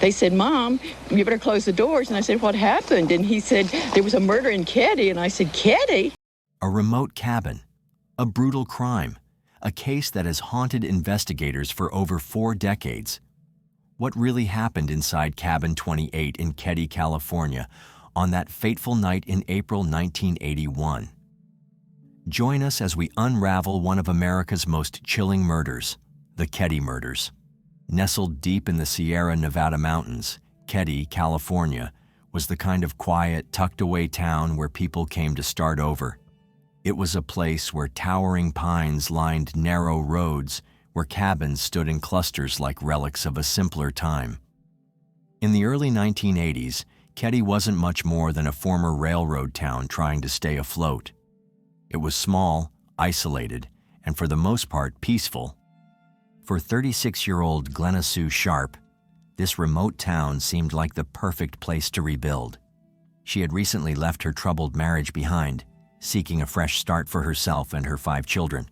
they said, "Mom, you better close the doors." And I said, "What happened?" And he said, "There was a murder in Keddie." And I said, "Keddie?" A remote cabin, a brutal crime, a case that has haunted investigators for over 4 decades. What really happened inside Cabin 28 in Keddie, California, on that fateful night in April 1981? Join us as we unravel one of America's most chilling murders, the Keddie Murders. Nestled deep in the Sierra Nevada mountains, Keddie, California, was the kind of quiet, tucked-away town where people came to start over. It was a place where towering pines lined narrow roads, where cabins stood in clusters like relics of a simpler time. In the early 1980s, Keddie wasn't much more than a former railroad town trying to stay afloat. It was small, isolated, and for the most part peaceful. For 36-year-old Glenna Sue Sharp, this remote town seemed like the perfect place to rebuild. She had recently left her troubled marriage behind, seeking a fresh start for herself and her 5 children.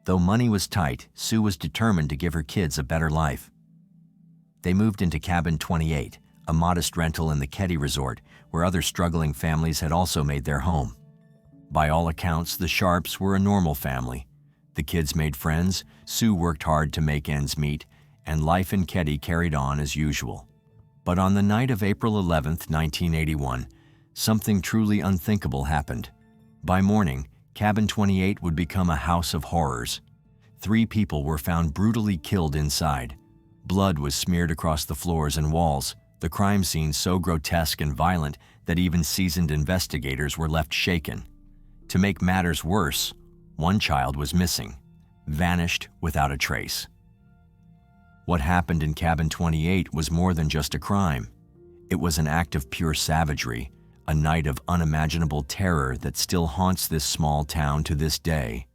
Though money was tight, Sue was determined to give her kids a better life. They moved into Cabin 28, a modest rental in the Keddie Resort, where other struggling families had also made their home. By all accounts, the Sharps were a normal family. The kids made friends, Sue worked hard to make ends meet, and life in Keddie carried on as usual. But on the night of April 11, 1981, something truly unthinkable happened. By morning, Cabin 28 would become a house of horrors. 3 people were found brutally killed inside. Blood was smeared across the floors and walls, the crime scene so grotesque and violent that even seasoned investigators were left shaken. To make matters worse, 1 child was missing, vanished without a trace. What happened in Cabin 28 was more than just a crime. It was an act of pure savagery, a night of unimaginable terror that still haunts this small town to this day.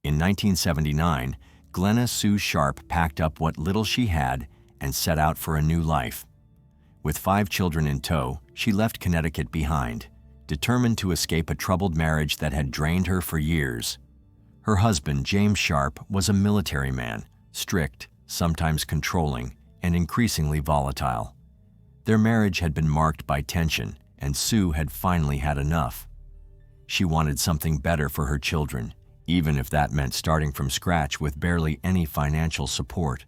In 1979, Glenna Sue Sharp packed up what little she had and set out for a new life. With 5 children in tow, she left Connecticut behind, determined to escape a troubled marriage that had drained her for years. Her husband, James Sharp, was a military man, strict, sometimes controlling, and increasingly volatile. Their marriage had been marked by tension, and Sue had finally had enough. She wanted something better for her children, even if that meant starting from scratch with barely any financial support.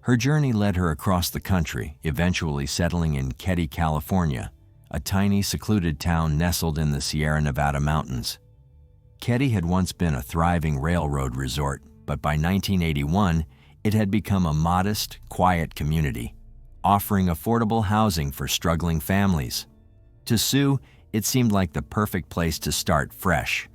Her journey led her across the country, eventually settling in Keddie, California, a tiny, secluded town nestled in the Sierra Nevada mountains. Keddie had once been a thriving railroad resort, but by 1981, it had become a modest, quiet community, offering affordable housing for struggling families. To Sue, it seemed like the perfect place to start fresh.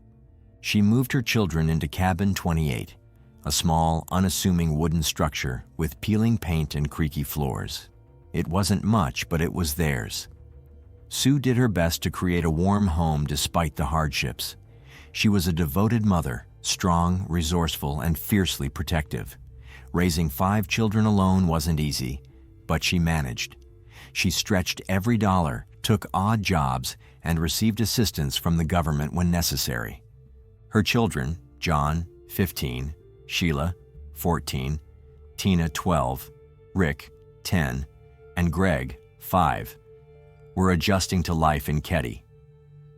She moved her children into Cabin 28, a small, unassuming wooden structure with peeling paint and creaky floors. It wasn't much, but it was theirs. Sue did her best to create a warm home despite the hardships. She was a devoted mother, strong, resourceful, and fiercely protective. Raising 5 children alone wasn't easy, but she managed. She stretched every dollar, took odd jobs, and received assistance from the government when necessary. Her children, John, 15, Sheila, 14, Tina, 12, Rick, 10, and Greg, 5, were adjusting to life in Keddie.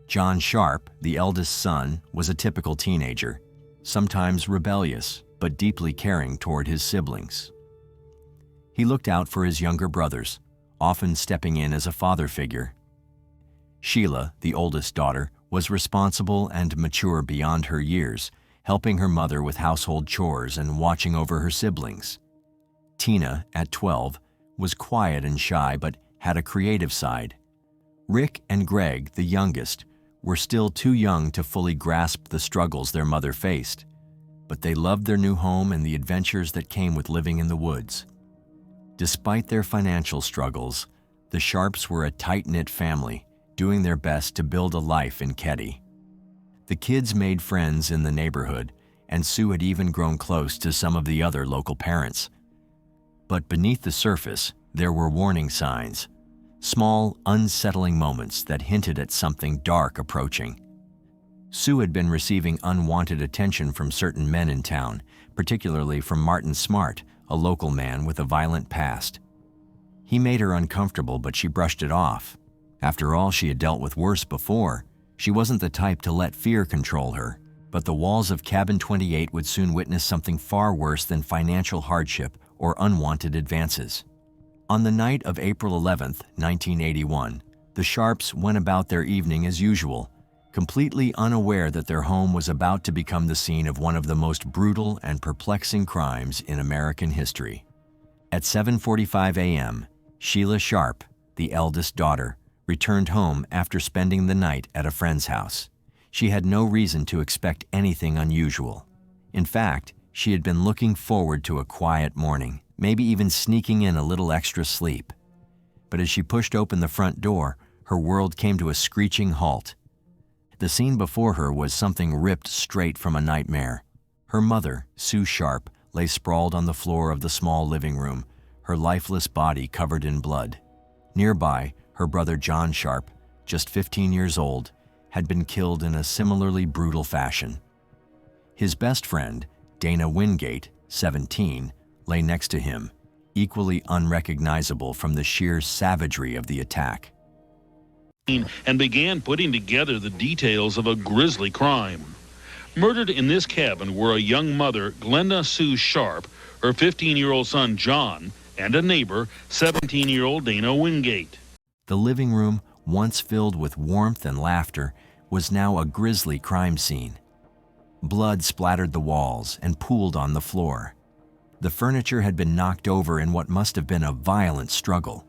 John Sharp, the eldest son, was a typical teenager, sometimes rebellious, but deeply caring toward his siblings. He looked out for his younger brothers, often stepping in as a father figure. Sheila, the oldest daughter, was responsible and mature beyond her years, helping her mother with household chores and watching over her siblings. Tina, at 12, was quiet and shy but had a creative side. Rick and Greg, the youngest, were still too young to fully grasp the struggles their mother faced, but they loved their new home and the adventures that came with living in the woods. Despite their financial struggles, the Sharps were a tight-knit family, doing their best to build a life in Keddie. The kids made friends in the neighborhood, and Sue had even grown close to some of the other local parents. But beneath the surface, there were warning signs, small, unsettling moments that hinted at something dark approaching. Sue had been receiving unwanted attention from certain men in town, particularly from Martin Smart, a local man with a violent past. He made her uncomfortable, but she brushed it off. After all, she had dealt with worse before. She wasn't the type to let fear control her, but the walls of Cabin 28 would soon witness something far worse than financial hardship or unwanted advances. On the night of April 11th, 1981, the Sharps went about their evening as usual, completely unaware that their home was about to become the scene of one of the most brutal and perplexing crimes in American history. At 7:45 a.m., Sheila Sharp, the eldest daughter, returned home after spending the night at a friend's house. She had no reason to expect anything unusual. In fact, she had been looking forward to a quiet morning, maybe even sneaking in a little extra sleep. But as she pushed open the front door, her world came to a screeching halt. The scene before her was something ripped straight from a nightmare. Her mother, Sue Sharp, lay sprawled on the floor of the small living room, her lifeless body covered in blood. Nearby, her brother John Sharp, just 15 years old, had been killed in a similarly brutal fashion. His best friend, Dana Wingate, 17, lay next to him, equally unrecognizable from the sheer savagery of the attack. And began putting together the details of a grisly crime. Murdered in this cabin were a young mother, Glenda Sue Sharp, her 15-year-old son, John, and a neighbor, 17-year-old Dana Wingate. The living room, once filled with warmth and laughter, was now a grisly crime scene. Blood splattered the walls and pooled on the floor. The furniture had been knocked over in what must have been a violent struggle.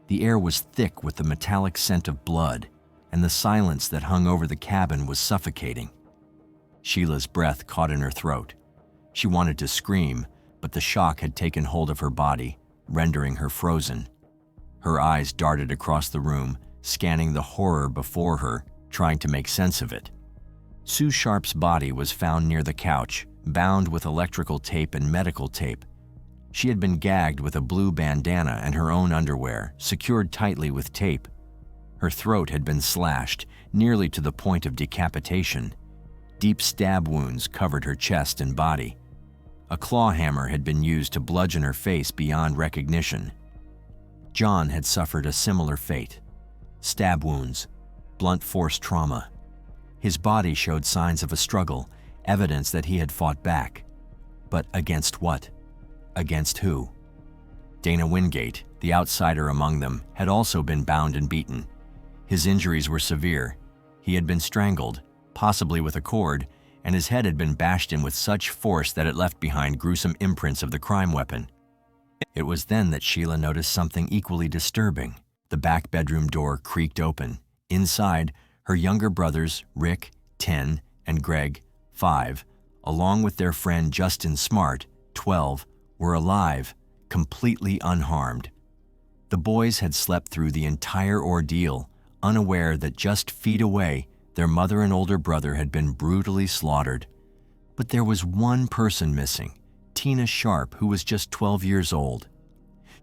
The air was thick with the metallic scent of blood, and the silence that hung over the cabin was suffocating. Sheila's breath caught in her throat. She wanted to scream, but the shock had taken hold of her body, rendering her frozen. Her eyes darted across the room, scanning the horror before her, trying to make sense of it. Sue Sharp's body was found near the couch, bound with electrical tape and medical tape. She had been gagged with a blue bandana and her own underwear, secured tightly with tape. Her throat had been slashed, nearly to the point of decapitation. Deep stab wounds covered her chest and body. A claw hammer had been used to bludgeon her face beyond recognition. John had suffered a similar fate. Stab wounds, blunt force trauma. His body showed signs of a struggle, evidence that he had fought back. But against what? Against who? Dana Wingate, the outsider among them, had also been bound and beaten. His injuries were severe. He had been strangled, possibly with a cord, and his head had been bashed in with such force that it left behind gruesome imprints of the crime weapon. It was then that Sheila noticed something equally disturbing. The back bedroom door creaked open. Inside, her younger brothers, Rick, 10, and Greg, 5, along with their friend Justin Smart, 12, were alive, completely unharmed. The boys had slept through the entire ordeal, unaware that just feet away, their mother and older brother had been brutally slaughtered. But there was one person missing, Tina Sharp, who was just 12 years old.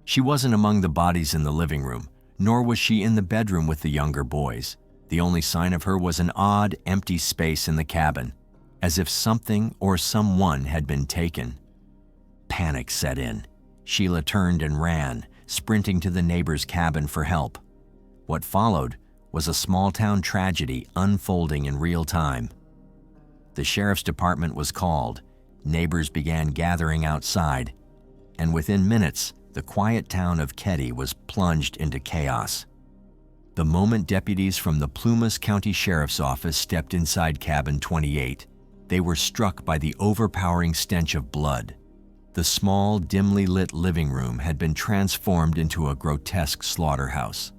She wasn't among the bodies in the living room, nor was she in the bedroom with the younger boys. The only sign of her was an odd, empty space in the cabin, as if something or someone had been taken. Panic set in. Sheila turned and ran, sprinting to the neighbor's cabin for help. What followed was a small-town tragedy unfolding in real time. The sheriff's department was called, neighbors began gathering outside, and within minutes, the quiet town of Keddie was plunged into chaos. The moment deputies from the Plumas County Sheriff's Office stepped inside Cabin 28, they were struck by the overpowering stench of blood. The small, dimly lit living room had been transformed into a grotesque slaughterhouse.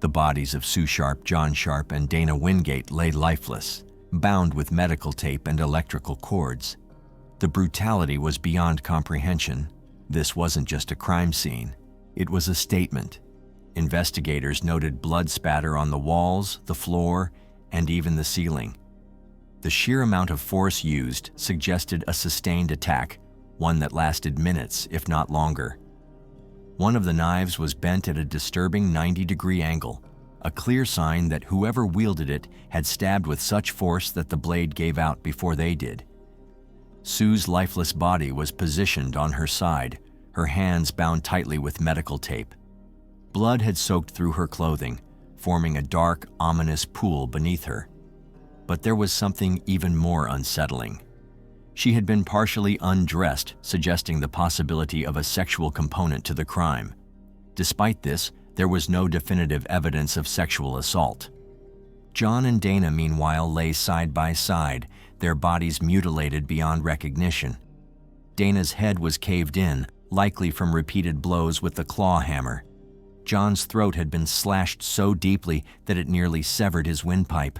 The bodies of Sue Sharp, John Sharp, and Dana Wingate lay lifeless, bound with medical tape and electrical cords. The brutality was beyond comprehension. This wasn't just a crime scene. It was a statement. Investigators noted blood spatter on the walls, the floor, and even the ceiling. The sheer amount of force used suggested a sustained attack, one that lasted minutes, if not longer. One of the knives was bent at a disturbing 90-degree angle, a clear sign that whoever wielded it had stabbed with such force that the blade gave out before they did. Sue's lifeless body was positioned on her side, her hands bound tightly with medical tape. Blood had soaked through her clothing, forming a dark, ominous pool beneath her. But there was something even more unsettling. She had been partially undressed, suggesting the possibility of a sexual component to the crime. Despite this, there was no definitive evidence of sexual assault. John and Dana, meanwhile, lay side by side, their bodies mutilated beyond recognition. Dana's head was caved in, likely from repeated blows with the claw hammer. John's throat had been slashed so deeply that it nearly severed his windpipe.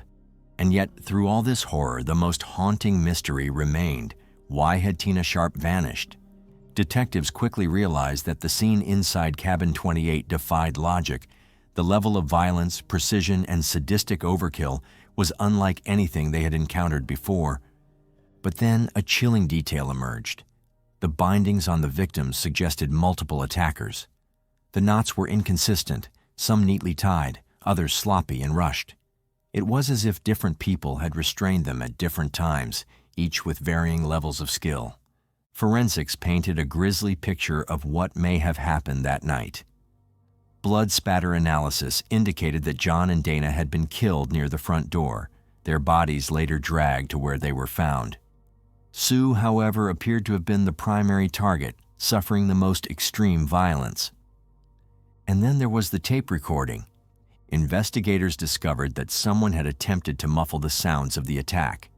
And yet, through all this horror, the most haunting mystery remained. Why had Tina Sharp vanished? Detectives quickly realized that the scene inside Cabin 28 defied logic. The level of violence, precision, and sadistic overkill was unlike anything they had encountered before. But then a chilling detail emerged. The bindings on the victims suggested multiple attackers. The knots were inconsistent, some neatly tied, others sloppy and rushed. It was as if different people had restrained them at different times, each with varying levels of skill. Forensics painted a grisly picture of what may have happened that night. Blood spatter analysis indicated that John and Dana had been killed near the front door, their bodies later dragged to where they were found. Sue, however, appeared to have been the primary target, suffering the most extreme violence. And then there was the tape recording. Investigators discovered that someone had attempted to muffle the sounds of the attack.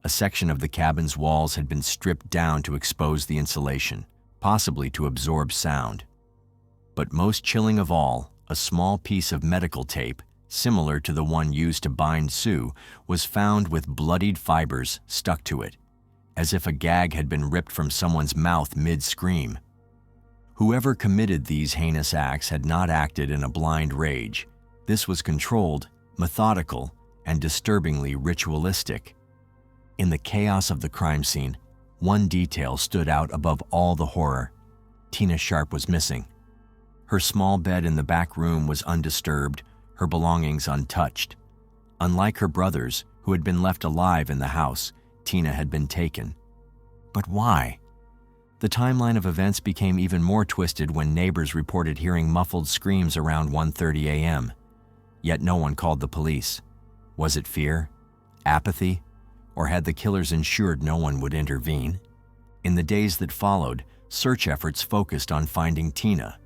A section of the cabin's walls had been stripped down to expose the insulation, possibly to absorb sound. But most chilling of all, a small piece of medical tape, similar to the one used to bind Sue, was found with bloodied fibers stuck to it, as if a gag had been ripped from someone's mouth mid-scream. Whoever committed these heinous acts had not acted in a blind rage. This was controlled, methodical, and disturbingly ritualistic. In the chaos of the crime scene, one detail stood out above all the horror. Tina Sharp was missing. Her small bed in the back room was undisturbed, her belongings untouched. Unlike her brothers, who had been left alive in the house, Tina had been taken. But why? The timeline of events became even more twisted when neighbors reported hearing muffled screams around 1:30 a.m. Yet no one called the police. Was it fear? Apathy? Or had the killers ensured no one would intervene? In the days that followed, search efforts focused on finding Tina.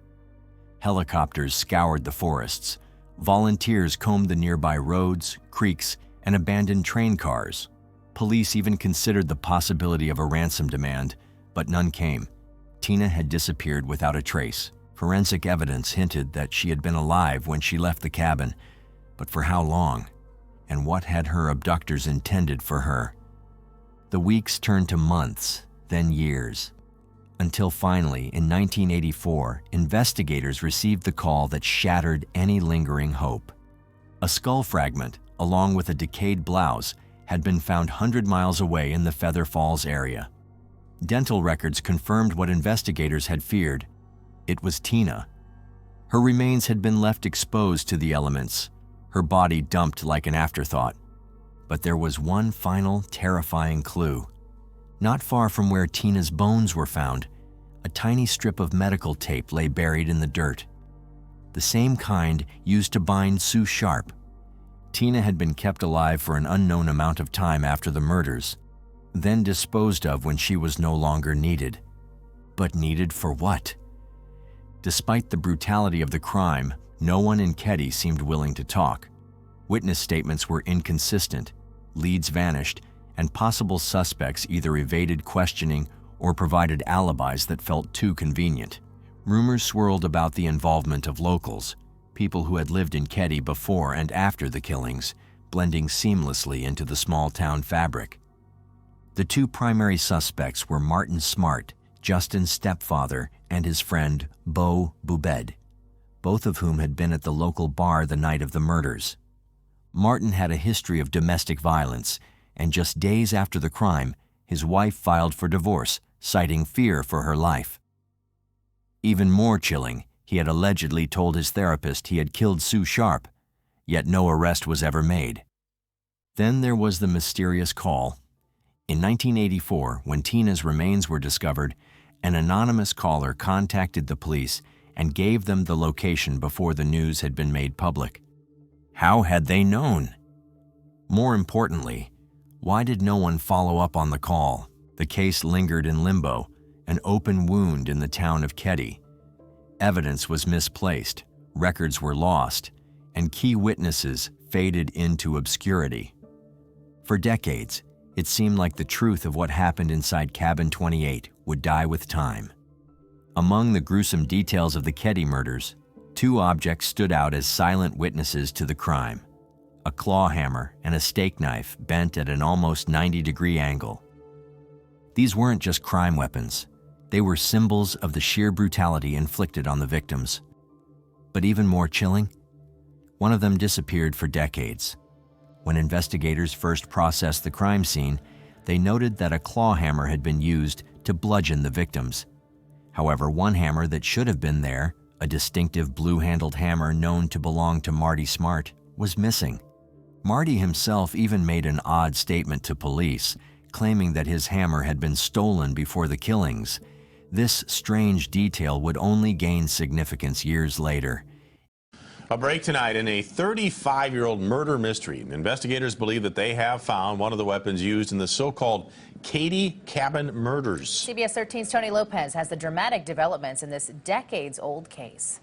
Helicopters scoured the forests. Volunteers combed the nearby roads, creeks, and abandoned train cars. Police even considered the possibility of a ransom demand, but none came. Tina had disappeared without a trace. Forensic evidence hinted that she had been alive when she left the cabin, but for how long? And what had her abductors intended for her? The weeks turned to months, then years, until finally, in 1984, investigators received the call that shattered any lingering hope. A skull fragment, along with a decayed blouse, had been found 100 miles away in the Feather Falls area. Dental records confirmed what investigators had feared. It was Tina. Her remains had been left exposed to the elements, her body dumped like an afterthought. But there was one final, terrifying clue. Not far from where Tina's bones were found, a tiny strip of medical tape lay buried in the dirt. The same kind used to bind Sue Sharp. Tina had been kept alive for an unknown amount of time after the murders, then disposed of when she was no longer needed. But needed for what? Despite the brutality of the crime, no one in Keddie seemed willing to talk. Witness statements were inconsistent, leads vanished, and possible suspects either evaded questioning or provided alibis that felt too convenient. Rumors swirled about the involvement of locals, people who had lived in Keddie before and after the killings, blending seamlessly into the small-town fabric. The two primary suspects were Martin Smart, Justin's stepfather, and his friend Beau Boubed, both of whom had been at the local bar the night of the murders. Martin had a history of domestic violence, and just days after the crime, his wife filed for divorce, citing fear for her life. Even more chilling, he had allegedly told his therapist he had killed Sue Sharp, yet no arrest was ever made. Then there was the mysterious call. In 1984, when Tina's remains were discovered, an anonymous caller contacted the police and gave them the location before the news had been made public. How had they known? More importantly, why did no one follow up on the call? The case lingered in limbo, an open wound in the town of Keddie. Evidence was misplaced, records were lost, and key witnesses faded into obscurity. For decades, it seemed like the truth of what happened inside Cabin 28 would die with time. Among the gruesome details of the Keddie murders, two objects stood out as silent witnesses to the crime: a claw hammer and a steak knife bent at an almost 90-degree angle. These weren't just crime weapons. They were symbols of the sheer brutality inflicted on the victims. But even more chilling, one of them disappeared for decades. When investigators first processed the crime scene, they noted that a claw hammer had been used to bludgeon the victims. However, one hammer that should have been there, a distinctive blue-handled hammer known to belong to Marty Smart, was missing. Marty himself even made an odd statement to police, claiming that his hammer had been stolen before the killings. This strange detail would only gain significance years later. A break tonight in a 35-year-old murder mystery. Investigators believe that they have found one of the weapons used in the so-called Keddie Cabin Murders. CBS 13's Tony Lopez has the dramatic developments in this decades-old case.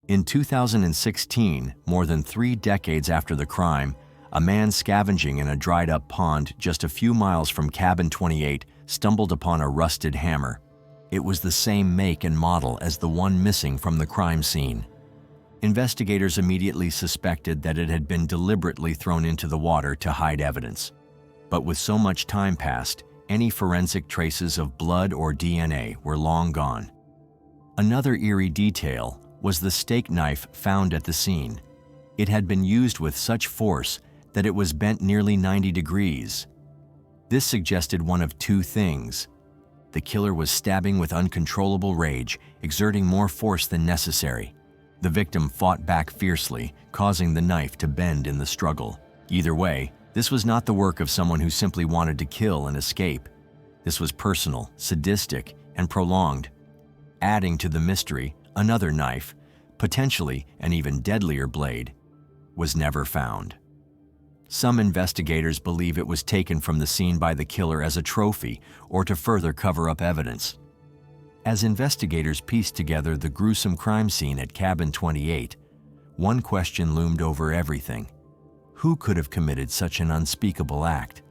In 2016, more than 3 decades after the crime, a man scavenging in a dried-up pond just a few miles from Cabin 28 stumbled upon a rusted hammer. It was the same make and model as the one missing from the crime scene. Investigators immediately suspected that it had been deliberately thrown into the water to hide evidence. But with so much time passed, any forensic traces of blood or DNA were long gone. Another eerie detail was the steak knife found at the scene. It had been used with such force that it was bent nearly 90 degrees. This suggested one of two things. The killer was stabbing with uncontrollable rage, exerting more force than necessary. The victim fought back fiercely, causing the knife to bend in the struggle. Either way, this was not the work of someone who simply wanted to kill and escape. This was personal, sadistic, and prolonged. Adding to the mystery, another knife, potentially an even deadlier blade, was never found. Some investigators believe it was taken from the scene by the killer as a trophy or to further cover up evidence. As investigators pieced together the gruesome crime scene at Cabin 28, one question loomed over everything. Who could have committed such an unspeakable act?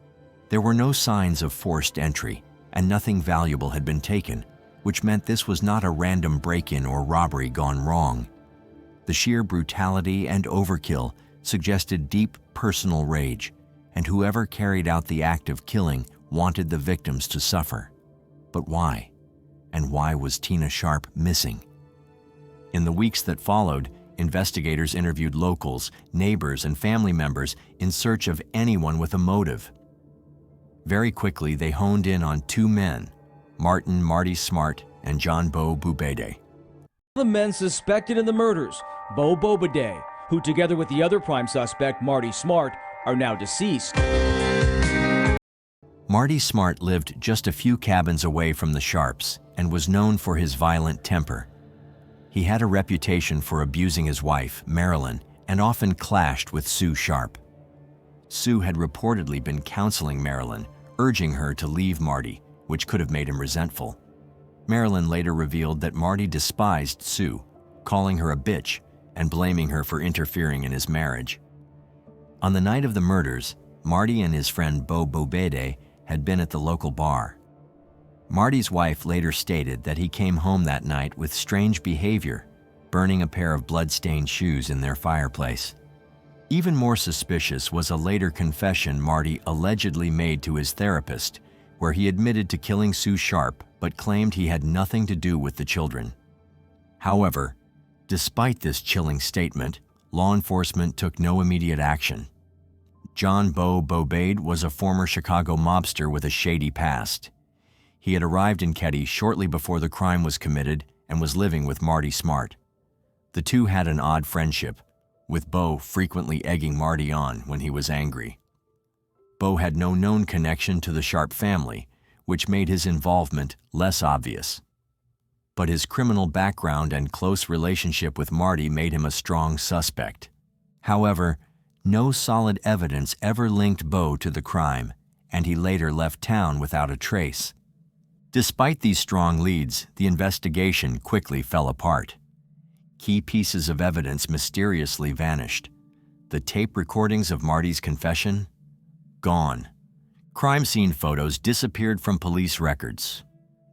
There were no signs of forced entry, and nothing valuable had been taken, which meant this was not a random break-in or robbery gone wrong. The sheer brutality and overkill suggested deep personal rage, and whoever carried out the act of killing wanted the victims to suffer. But why? And why was Tina Sharp missing? In the weeks that followed, investigators interviewed locals, neighbors, and family members in search of anyone with a motive. Very quickly, they honed in on two men, Marty Smart and John Bo Bubede. The men suspected in the murders, Bo Bobade, who together with the other prime suspect, Marty Smart, are now deceased. Marty Smart lived just a few cabins away from the Sharps and was known for his violent temper. He had a reputation for abusing his wife, Marilyn, and often clashed with Sue Sharp. Sue had reportedly been counseling Marilyn, urging her to leave Marty, which could have made him resentful. Marilyn later revealed that Marty despised Sue, calling her a bitch and blaming her for interfering in his marriage. On the night of the murders, Marty and his friend Bo Bobede had been at the local bar. Marty's wife later stated that he came home that night with strange behavior, burning a pair of blood-stained shoes in their fireplace. Even more suspicious was a later confession Marty allegedly made to his therapist, where he admitted to killing Sue Sharp but claimed he had nothing to do with the children. However, despite this chilling statement, law enforcement took no immediate action. John Bo Bobade was a former Chicago mobster with a shady past. He had arrived in Keddie shortly before the crime was committed and was living with Marty Smart. The two had an odd friendship, with Bo frequently egging Marty on when he was angry. Bo had no known connection to the Sharp family, which made his involvement less obvious. But his criminal background and close relationship with Marty made him a strong suspect. However, no solid evidence ever linked Bo to the crime, and he later left town without a trace. Despite these strong leads, the investigation quickly fell apart. Key pieces of evidence mysteriously vanished. The tape recordings of Marty's confession? Gone. Crime scene photos disappeared from police records.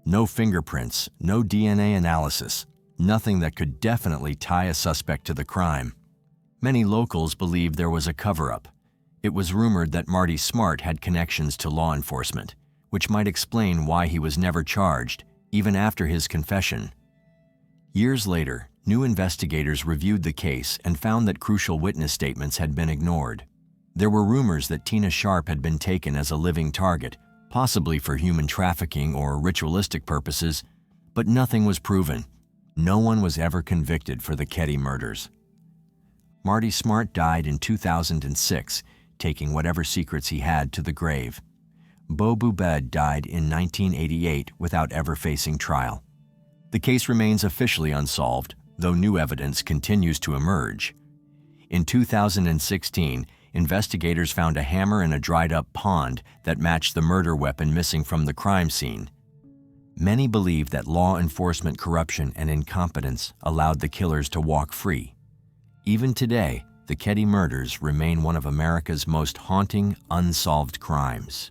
No fingerprints, no DNA analysis, nothing that could definitely tie a suspect to the crime. Many locals believed there was a cover-up. It was rumored that Marty Smart had connections to law enforcement, which might explain why he was never charged, even after his confession. Years later, new investigators reviewed the case and found that crucial witness statements had been ignored. There were rumors that Tina Sharp had been taken as a living target, possibly for human trafficking or ritualistic purposes, but nothing was proven. No one was ever convicted for the Keddie murders. Marty Smart died in 2006, taking whatever secrets he had to the grave. Bo Boubed died in 1988 without ever facing trial. The case remains officially unsolved, though new evidence continues to emerge. In 2016, investigators found a hammer in a dried-up pond that matched the murder weapon missing from the crime scene. Many believe that law enforcement corruption and incompetence allowed the killers to walk free. Even today, the Keddie murders remain one of America's most haunting, unsolved crimes.